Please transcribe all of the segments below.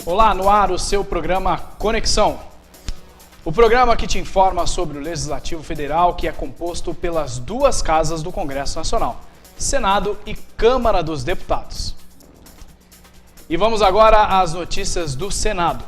Olá, no ar o seu programa Conexão. O programa que te informa sobre o Legislativo Federal, que é composto pelas duas casas do Congresso Nacional, Senado e Câmara dos Deputados. E vamos agora às notícias do Senado.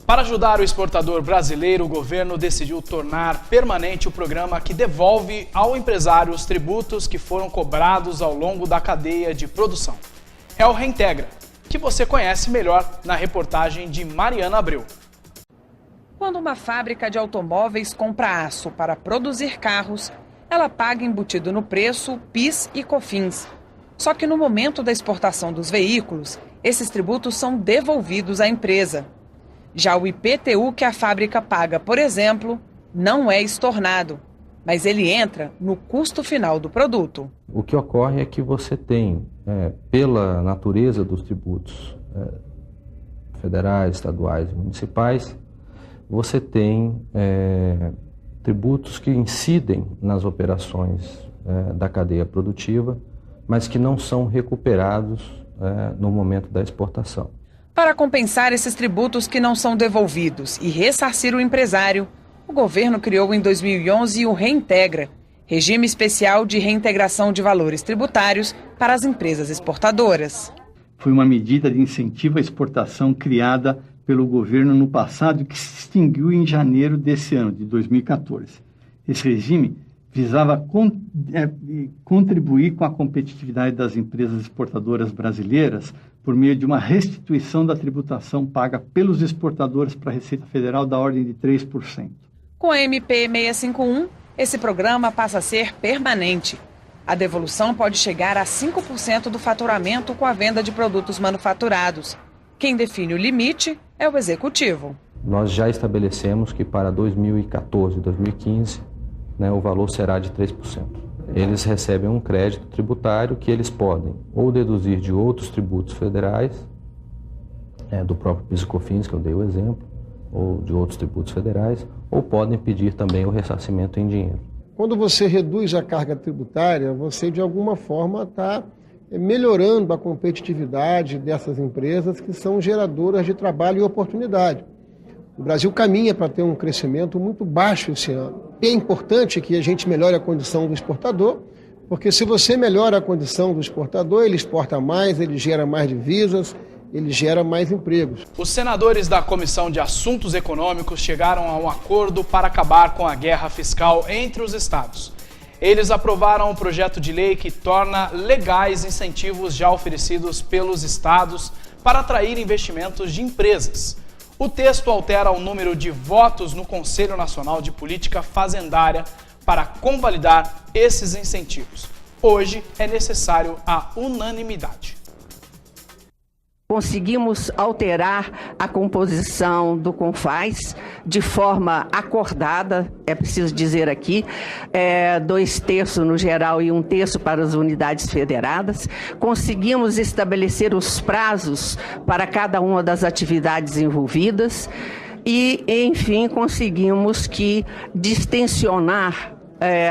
Para ajudar o exportador brasileiro, o governo decidiu tornar permanente o programa que devolve ao empresário os tributos que foram cobrados ao longo da cadeia de produção. É o Reintegra, que você conhece melhor na reportagem de Mariana Abreu. Quando uma fábrica de automóveis compra aço para produzir carros, ela paga embutido no preço PIS e COFINS. Só que no momento da exportação dos veículos, esses tributos são devolvidos à empresa. Já o IPTU que a fábrica paga, por exemplo, não é estornado, mas ele entra no custo final do produto. O que ocorre é que você tem, pela natureza dos tributos federais, estaduais e municipais, você tem tributos que incidem nas operações da cadeia produtiva, mas que não são recuperados no momento da exportação. Para compensar esses tributos que não são devolvidos e ressarcir o empresário, o governo criou em 2011 o Reintegra, regime especial de reintegração de valores tributários para as empresas exportadoras. Foi uma medida de incentivo à exportação criada pelo governo no passado que se extinguiu em janeiro desse ano, de 2014. Esse regime visava contribuir com a competitividade das empresas exportadoras brasileiras por meio de uma restituição da tributação paga pelos exportadores para a Receita Federal da ordem de 3%. Com a MP 651, esse programa passa a ser permanente. A devolução pode chegar a 5% do faturamento com a venda de produtos manufaturados. Quem define o limite é o Executivo. Nós já estabelecemos que para 2014 e 2015, o valor será de 3%. Eles recebem um crédito tributário que eles podem ou deduzir de outros tributos federais, do próprio PIS e COFINS, que eu dei o exemplo, ou de outros tributos federais, ou podem pedir também o ressarcimento em dinheiro. Quando você reduz a carga tributária, você de alguma forma está melhorando a competitividade dessas empresas que são geradoras de trabalho e oportunidade. O Brasil caminha para ter um crescimento muito baixo esse ano. É importante que a gente melhore a condição do exportador, porque se você melhora a condição do exportador, ele exporta mais, ele gera mais divisas, ele gera mais empregos. Os senadores da Comissão de Assuntos Econômicos chegaram a um acordo para acabar com a guerra fiscal entre os estados. Eles aprovaram um projeto de lei que torna legais incentivos já oferecidos pelos estados para atrair investimentos de empresas. O texto altera o número de votos no Conselho Nacional de Política Fazendária para convalidar esses incentivos. Hoje é necessário a unanimidade. Conseguimos alterar a composição do CONFAS de forma acordada, é preciso dizer aqui, 2/3 no geral e 1/3 para as unidades federadas. Conseguimos estabelecer os prazos para cada uma das atividades envolvidas e, enfim, conseguimos distensionar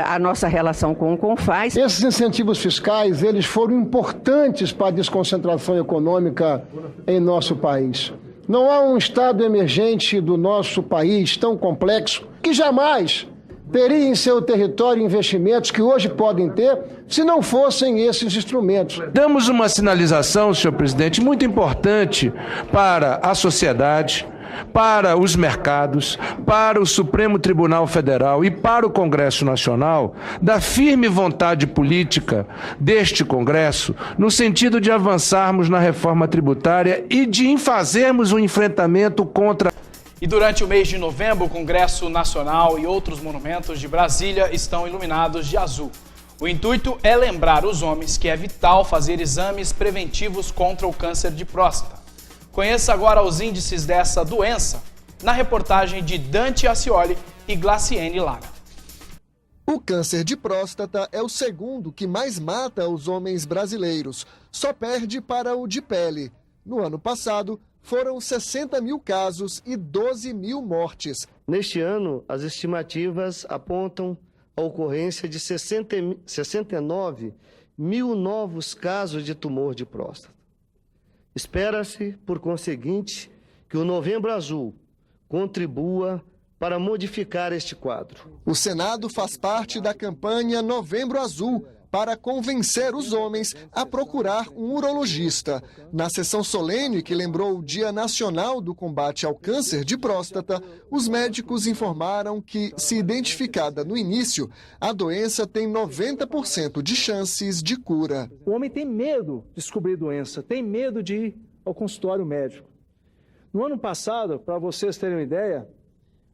a nossa relação com o CONFAS. Esses incentivos fiscais, eles foram importantes para a desconcentração econômica em nosso país. Não há um estado emergente do nosso país tão complexo que jamais teria em seu território investimentos que hoje podem ter se não fossem esses instrumentos. Damos uma sinalização, senhor presidente, muito importante para a sociedade, para os mercados, para o Supremo Tribunal Federal e para o Congresso Nacional, da firme vontade política deste Congresso, no sentido de avançarmos na reforma tributária e de fazermos um enfrentamento contra... E durante o mês de novembro, o Congresso Nacional e outros monumentos de Brasília estão iluminados de azul. O intuito é lembrar os homens que é vital fazer exames preventivos contra o câncer de próstata. Conheça agora os índices dessa doença na reportagem de Dante Ascioli e Glaciene Lara. O câncer de próstata é o segundo que mais mata os homens brasileiros. Só perde para o de pele. No ano passado, foram 60 mil casos e 12 mil mortes. Neste ano, as estimativas apontam a ocorrência de 69 1.000 novos casos de tumor de próstata. Espera-se, por conseguinte, que o Novembro Azul contribua para modificar este quadro. O Senado faz parte da campanha Novembro Azul para convencer os homens a procurar um urologista. Na sessão solene que lembrou o Dia Nacional do Combate ao Câncer de Próstata, os médicos informaram que, se identificada no início, a doença tem 90% de chances de cura. O homem tem medo de descobrir doença, tem medo de ir ao consultório médico. No ano passado, para vocês terem uma ideia,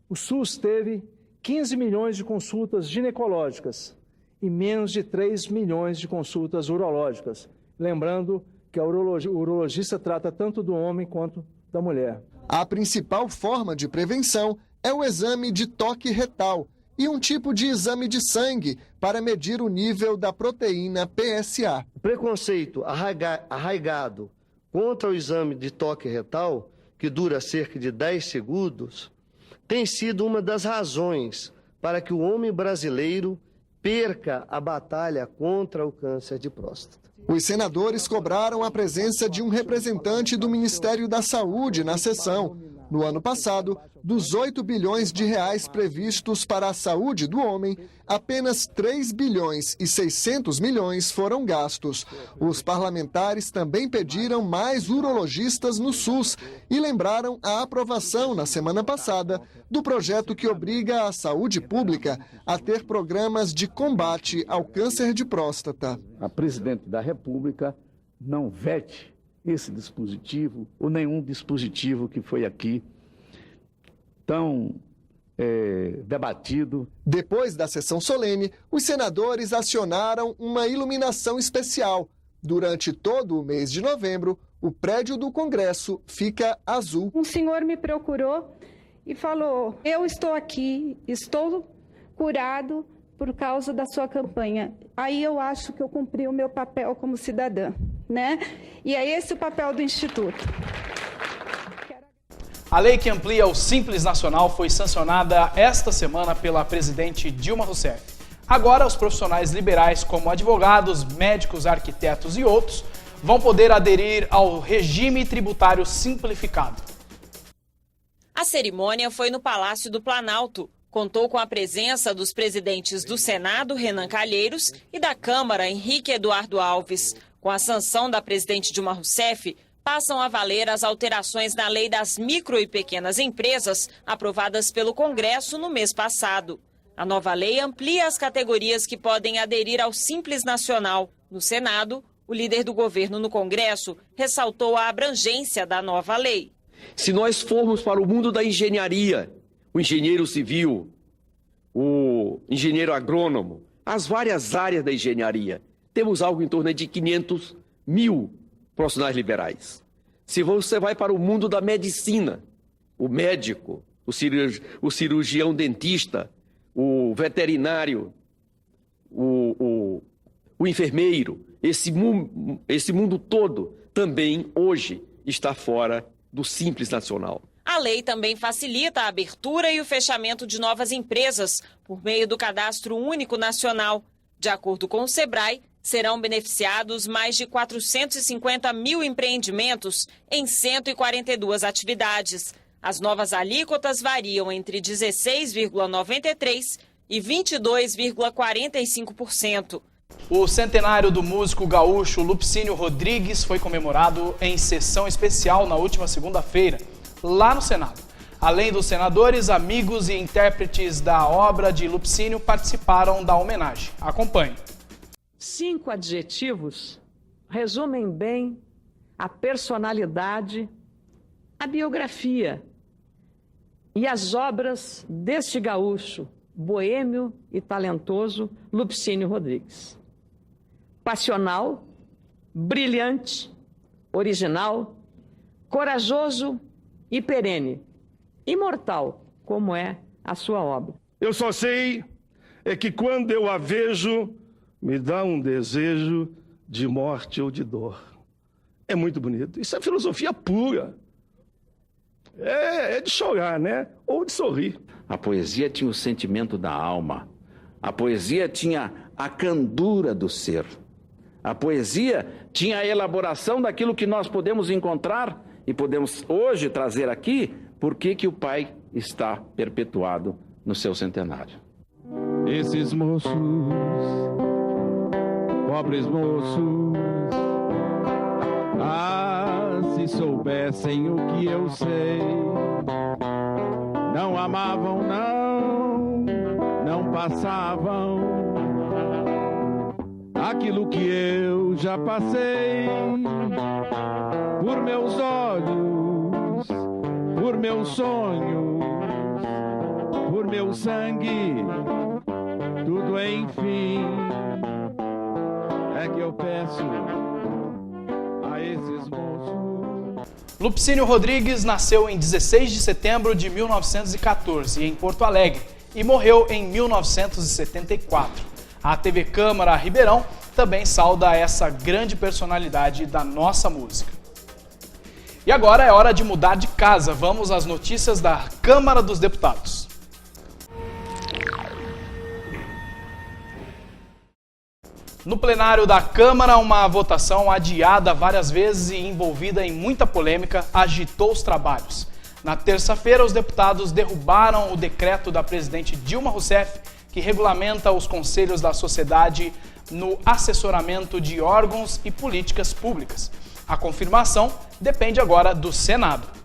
o SUS teve 15 milhões de consultas ginecológicas e menos de 3 milhões de consultas urológicas. Lembrando que o urologista trata tanto do homem quanto da mulher. A principal forma de prevenção é o exame de toque retal e um tipo de exame de sangue para medir o nível da proteína PSA. O preconceito arraigado contra o exame de toque retal, que dura cerca de 10 segundos, tem sido uma das razões para que o homem brasileiro perca a batalha contra o câncer de próstata. Os senadores cobraram a presença de um representante do Ministério da Saúde na sessão. No ano passado, dos 8 bilhões de reais previstos para a saúde do homem, apenas 3 bilhões e 600 milhões foram gastos. Os parlamentares também pediram mais urologistas no SUS e lembraram a aprovação na semana passada do projeto que obriga a saúde pública a ter programas de combate ao câncer de próstata. A presidente da República não vete esse dispositivo ou nenhum dispositivo que foi aqui tão debatido. Depois da sessão solene, os senadores acionaram uma iluminação especial. Durante todo o mês de novembro, o prédio do Congresso fica azul. Um senhor me procurou e falou: eu estou aqui, estou curado por causa da sua campanha. Aí eu acho que eu cumpri o meu papel como cidadã, né? E é esse o papel do Instituto. A lei que amplia o Simples Nacional foi sancionada esta semana pela presidente Dilma Rousseff. Agora, os profissionais liberais, como advogados, médicos, arquitetos e outros, vão poder aderir ao regime tributário simplificado. A cerimônia foi no Palácio do Planalto. Contou com a presença dos presidentes do Senado, Renan Calheiros, e da Câmara, Henrique Eduardo Alves. Com a sanção da presidente Dilma Rousseff, passam a valer as alterações na Lei das Micro e Pequenas Empresas, aprovadas pelo Congresso no mês passado. A nova lei amplia as categorias que podem aderir ao Simples Nacional. No Senado, o líder do governo no Congresso ressaltou a abrangência da nova lei. Se nós formos para o mundo da engenharia, o engenheiro civil, o engenheiro agrônomo, as várias áreas da engenharia, temos algo em torno de 500 mil profissionais liberais. Se você vai para o mundo da medicina, o médico, o cirurgião dentista, o veterinário, o enfermeiro, esse mundo todo também hoje está fora do Simples Nacional. A lei também facilita a abertura e o fechamento de novas empresas por meio do Cadastro Único Nacional. De acordo com o Sebrae, serão beneficiados mais de 450 mil empreendimentos em 142 atividades. As novas alíquotas variam entre 16,93% e 22,45%. O centenário do músico gaúcho Lupicínio Rodrigues foi comemorado em sessão especial na última segunda-feira, lá no Senado. Além dos senadores, amigos e intérpretes da obra de Lupicínio participaram da homenagem. Acompanhe. 5 adjetivos resumem bem a personalidade, a biografia e as obras deste gaúcho, boêmio e talentoso Lupicínio Rodrigues. Passional, brilhante, original, corajoso e perene, imortal, como é a sua obra. Eu só sei que quando eu a vejo, me dá um desejo de morte ou de dor. É muito bonito. Isso é filosofia pura. É de chorar, né? Ou de sorrir. A poesia tinha o sentimento da alma. A poesia tinha a candura do ser. A poesia tinha a elaboração daquilo que nós podemos encontrar e podemos hoje trazer aqui, por que o pai está perpetuado no seu centenário. Esses moços, pobres moços, se soubessem o que eu sei, não amavam, não passavam aquilo que eu já passei, por meus olhos, por meus sonhos, por meu sangue, tudo enfim é que eu peço a esses moços. Lupicínio Rodrigues nasceu em 16 de setembro de 1914 em Porto Alegre e morreu em 1974. A TV Câmara Ribeirão também sauda essa grande personalidade da nossa música. E agora é hora de mudar de casa. Vamos às notícias da Câmara dos Deputados. No plenário da Câmara, uma votação adiada várias vezes e envolvida em muita polêmica agitou os trabalhos. Na terça-feira, os deputados derrubaram o decreto da presidente Dilma Rousseff, que regulamenta os conselhos da sociedade no assessoramento de órgãos e políticas públicas. A confirmação depende agora do Senado.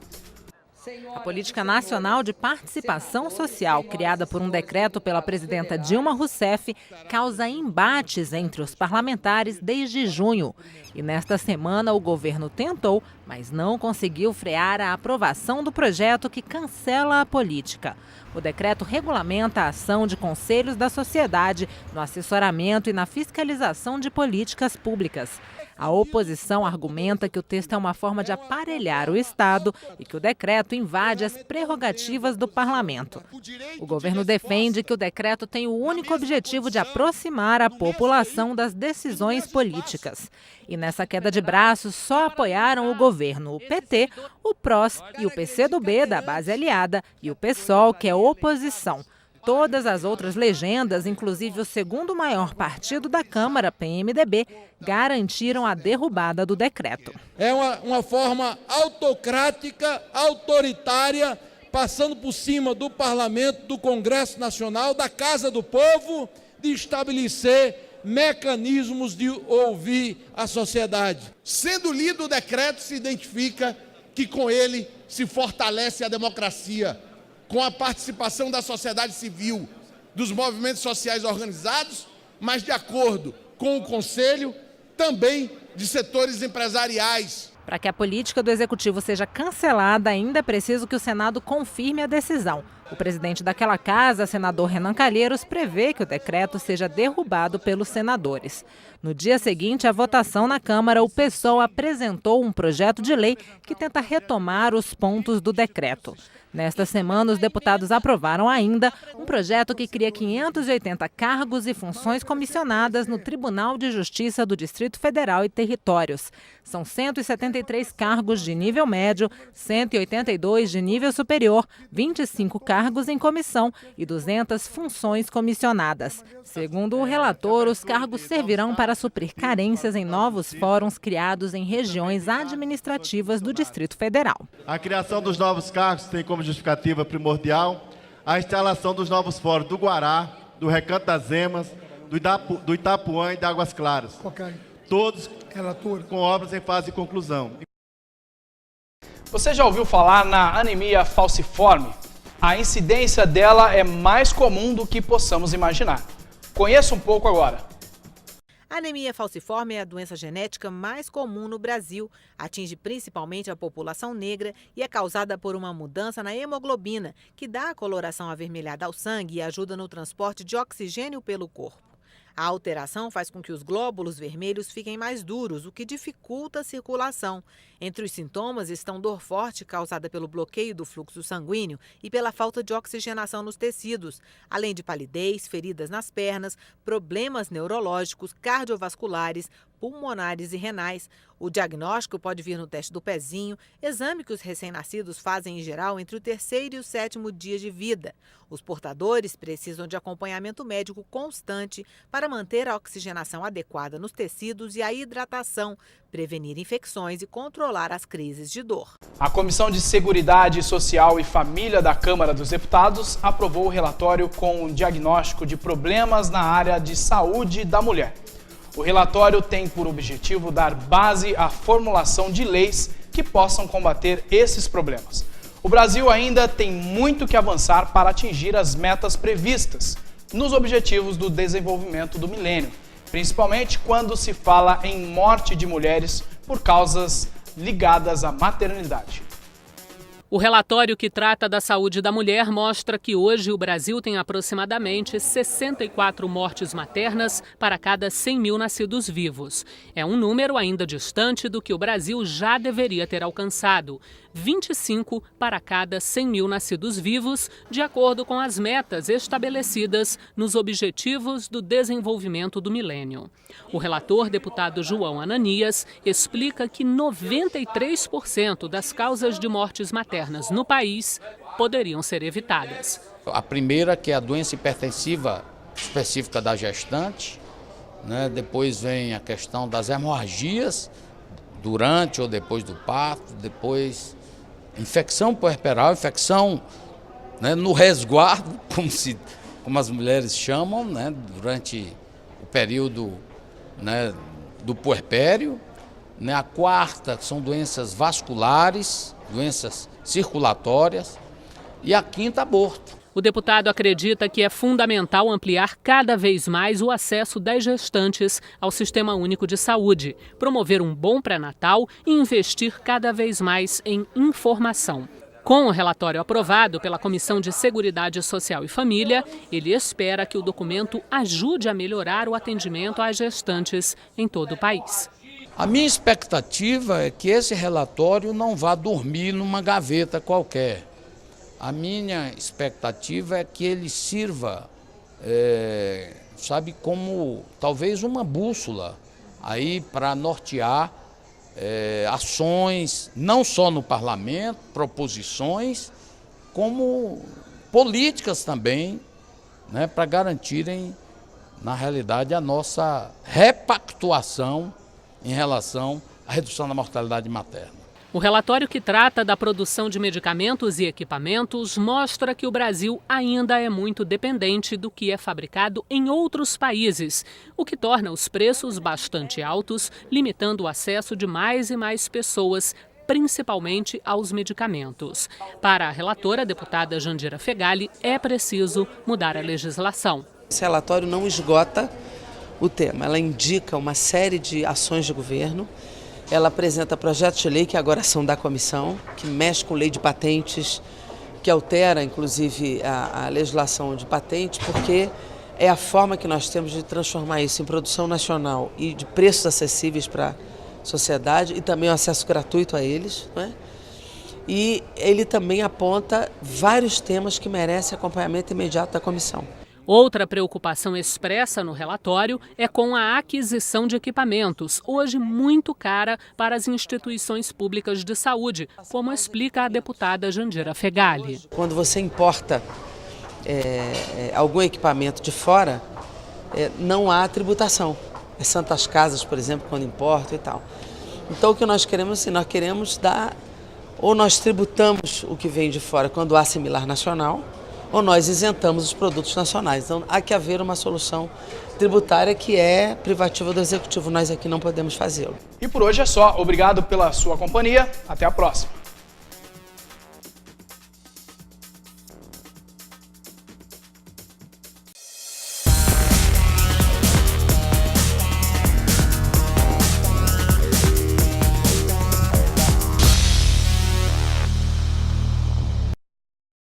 A Política Nacional de Participação Social, criada por um decreto pela presidenta Dilma Rousseff, causa embates entre os parlamentares desde junho. E nesta semana o governo tentou, mas não conseguiu frear a aprovação do projeto que cancela a política. O decreto regulamenta a ação de conselhos da sociedade no assessoramento e na fiscalização de políticas públicas. A oposição argumenta que o texto é uma forma de aparelhar o Estado e que o decreto invade as prerrogativas do parlamento. O governo defende que o decreto tem o único objetivo de aproximar a população das decisões políticas. E nessa queda de braços só apoiaram o governo o PT, o PROS e o PCdoB da base aliada e o PSOL, que é oposição. Todas as outras legendas, inclusive o segundo maior partido da Câmara, PMDB, garantiram a derrubada do decreto. É uma forma autocrática, autoritária, passando por cima do Parlamento, do Congresso Nacional, da Casa do Povo, de estabelecer mecanismos de ouvir a sociedade. Sendo lido o decreto, se identifica que com ele se fortalece a democracia, com a participação da sociedade civil, dos movimentos sociais organizados, mas de acordo com o Conselho, também de setores empresariais. Para que a política do Executivo seja cancelada, ainda é preciso que o Senado confirme a decisão. O presidente daquela casa, senador Renan Calheiros, prevê que o decreto seja derrubado pelos senadores. No dia seguinte à votação na Câmara, o PSOL apresentou um projeto de lei que tenta retomar os pontos do decreto. Nesta semana, os deputados aprovaram ainda um projeto que cria 580 cargos e funções comissionadas no Tribunal de Justiça do Distrito Federal e Territórios. São 173 cargos de nível médio, 182 de nível superior, 25 cargos em comissão e 200 funções comissionadas. Segundo o relator, os cargos servirão para suprir carências em novos fóruns criados em regiões administrativas do Distrito Federal. A criação dos novos cargos tem como justificativa primordial a instalação dos novos fóruns do Guará, do Recanto das Emas, do Itapuã e da Águas Claras. Todos com obras em fase de conclusão. Você já ouviu falar na anemia falciforme? A incidência dela é mais comum do que possamos imaginar. Conheça um pouco agora. A anemia falciforme é a doença genética mais comum no Brasil, atinge principalmente a população negra e é causada por uma mudança na hemoglobina, que dá a coloração avermelhada ao sangue e ajuda no transporte de oxigênio pelo corpo. A alteração faz com que os glóbulos vermelhos fiquem mais duros, o que dificulta a circulação. Entre os sintomas estão dor forte causada pelo bloqueio do fluxo sanguíneo e pela falta de oxigenação nos tecidos, além de palidez, feridas nas pernas, problemas neurológicos, cardiovasculares, pulmonares e renais. O diagnóstico pode vir no teste do pezinho, exame que os recém-nascidos fazem em geral entre o 3º e o 7º dia de vida. Os portadores precisam de acompanhamento médico constante para manter a oxigenação adequada nos tecidos e a hidratação, prevenir infecções e controlar as crises de dor. A Comissão de Seguridade Social e Família da Câmara dos Deputados aprovou o relatório com o diagnóstico de problemas na área de saúde da mulher. O relatório tem por objetivo dar base à formulação de leis que possam combater esses problemas. O Brasil ainda tem muito que avançar para atingir as metas previstas nos Objetivos do Desenvolvimento do Milênio, principalmente quando se fala em morte de mulheres por causas ligadas à maternidade. O relatório que trata da saúde da mulher mostra que hoje o Brasil tem aproximadamente 64 mortes maternas para cada 100 mil nascidos vivos. É um número ainda distante do que o Brasil já deveria ter alcançado. 25 para cada 100 mil nascidos vivos, de acordo com as metas estabelecidas nos Objetivos do Desenvolvimento do Milênio. O relator, deputado João Ananias, explica que 93% das causas de mortes maternas no país poderiam ser evitadas. A primeira, que é a doença hipertensiva específica da gestante, né? Depois vem a questão das hemorragias durante ou depois do parto, depois infecção puerperal, infecção, né, no resguardo, como as mulheres chamam, né, durante o período, né, do puerpério. Né, a quarta são doenças vasculares, doenças circulatórias, e a quinta, aborto. O deputado acredita que é fundamental ampliar cada vez mais o acesso das gestantes ao Sistema Único de Saúde, promover um bom pré-natal e investir cada vez mais em informação. Com o relatório aprovado pela Comissão de Seguridade Social e Família, ele espera que o documento ajude a melhorar o atendimento às gestantes em todo o país. A minha expectativa é que esse relatório não vá dormir numa gaveta qualquer. A minha expectativa é que ele sirva, como talvez uma bússola aí para nortear ações, não só no parlamento, proposições, como políticas também, né, para garantirem, na realidade, a nossa repactuação em relação à redução da mortalidade materna. O relatório que trata da produção de medicamentos e equipamentos mostra que o Brasil ainda é muito dependente do que é fabricado em outros países, o que torna os preços bastante altos, limitando o acesso de mais e mais pessoas, principalmente aos medicamentos. Para a relatora, a deputada Jandira Fegali, é preciso mudar a legislação. Esse relatório não esgota o tema, ela indica uma série de ações de governo. Ela apresenta projetos de lei que agora são da comissão, que mexe com lei de patentes, que altera, inclusive, a legislação de patente, porque é a forma que nós temos de transformar isso em produção nacional e de preços acessíveis para a sociedade e também o acesso gratuito a eles, não é? E ele também aponta vários temas que merecem acompanhamento imediato da comissão. Outra preocupação expressa no relatório é com a aquisição de equipamentos, hoje muito cara para as instituições públicas de saúde, como explica a deputada Jandira Fegali. Quando você importa algum equipamento de fora, não há tributação. As Santas Casas, por exemplo, quando importam e tal. Então o que nós queremos, nós queremos dar, ou nós tributamos o que vem de fora quando há similar nacional, ou nós isentamos os produtos nacionais. Então, há que haver uma solução tributária que é privativa do Executivo. Nós aqui não podemos fazê-lo. E por hoje é só. Obrigado pela sua companhia. Até a próxima.